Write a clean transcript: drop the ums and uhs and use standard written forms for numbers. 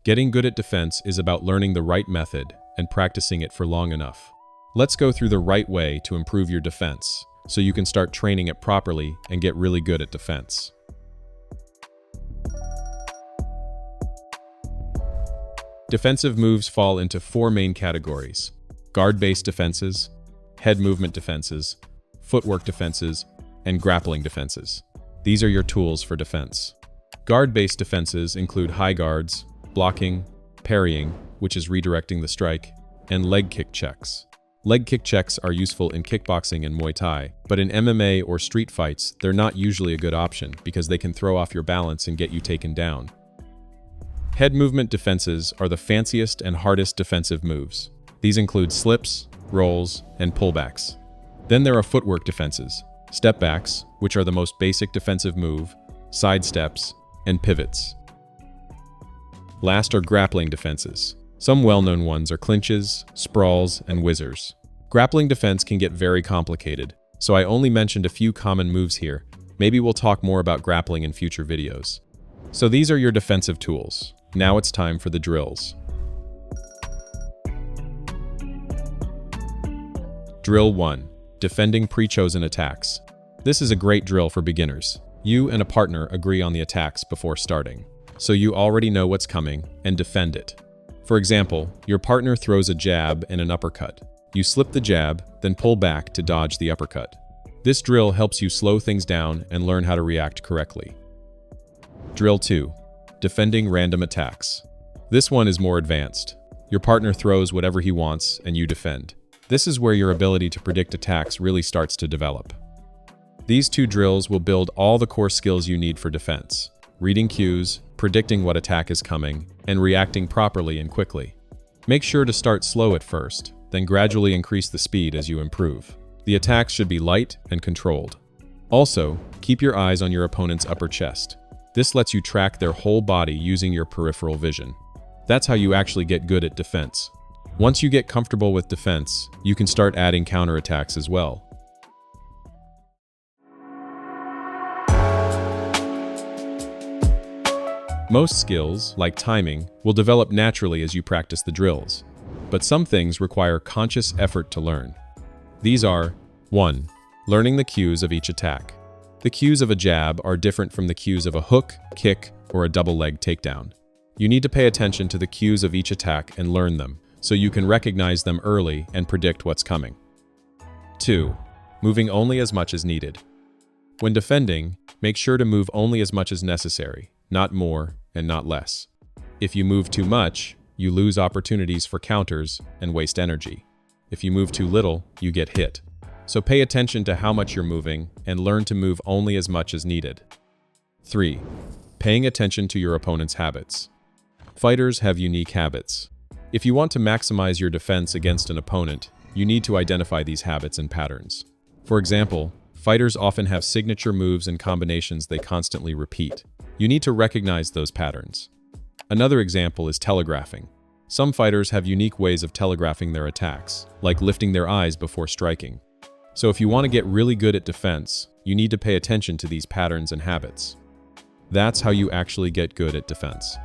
Getting good at defense is about learning the right method and practicing it for long enough. Let's go through the right way to improve your defense, so you can start training it properly and get really good at defense. Defensive moves fall into 4 main categories: guard-based defenses, head movement defenses, footwork defenses, and grappling defenses. These are your tools for defense. Guard-based defenses include high guards, blocking, parrying, which is redirecting the strike, and leg kick checks. Leg kick checks are useful in kickboxing and Muay Thai, but in MMA or street fights, they're not usually a good option because they can throw off your balance and get you taken down. Head movement defenses are the fanciest and hardest defensive moves. These include slips, rolls, and pullbacks. Then there are footwork defenses, step backs, which are the most basic defensive move, side steps, and pivots. Last are grappling defenses. Some well-known ones are clinches, sprawls, and whizzers. Grappling defense can get very complicated, so I only mentioned a few common moves here. Maybe we'll talk more about grappling in future videos. So these are your defensive tools. Now it's time for the drills. Drill 1. Defending pre-chosen attacks. This is a great drill for beginners. You and a partner agree on the attacks before starting, so you already know what's coming and defend it. For example, your partner throws a jab and an uppercut. You slip the jab, then pull back to dodge the uppercut. This drill helps you slow things down and learn how to react correctly. Drill 2. Defending random attacks. This one is more advanced. Your partner throws whatever he wants and you defend. This is where your ability to predict attacks really starts to develop. These 2 drills will build all the core skills you need for defense: reading cues, predicting what attack is coming, and reacting properly and quickly. Make sure to start slow at first, then gradually increase the speed as you improve. The attacks should be light and controlled. Also, keep your eyes on your opponent's upper chest. This lets you track their whole body using your peripheral vision. That's how you actually get good at defense. Once you get comfortable with defense, you can start adding counterattacks as well. Most skills, like timing, will develop naturally as you practice the drills, but some things require conscious effort to learn. These are: 1. Learning the cues of each attack. The cues of a jab are different from the cues of a hook, kick, or a double leg takedown. You need to pay attention to the cues of each attack and learn them, so you can recognize them early and predict what's coming. 2. Moving only as much as needed. When defending, make sure to move only as much as necessary, not more and not less. If you move too much, you lose opportunities for counters and waste energy. If you move too little, you get hit. So pay attention to how much you're moving and learn to move only as much as needed. 3. Paying attention to your opponent's habits. Fighters have unique habits. If you want to maximize your defense against an opponent, you need to identify these habits and patterns. For example, fighters often have signature moves and combinations they constantly repeat. You need to recognize those patterns. Another example is telegraphing. Some fighters have unique ways of telegraphing their attacks, like lifting their eyes before striking. So if you want to get really good at defense, you need to pay attention to these patterns and habits. That's how you actually get good at defense.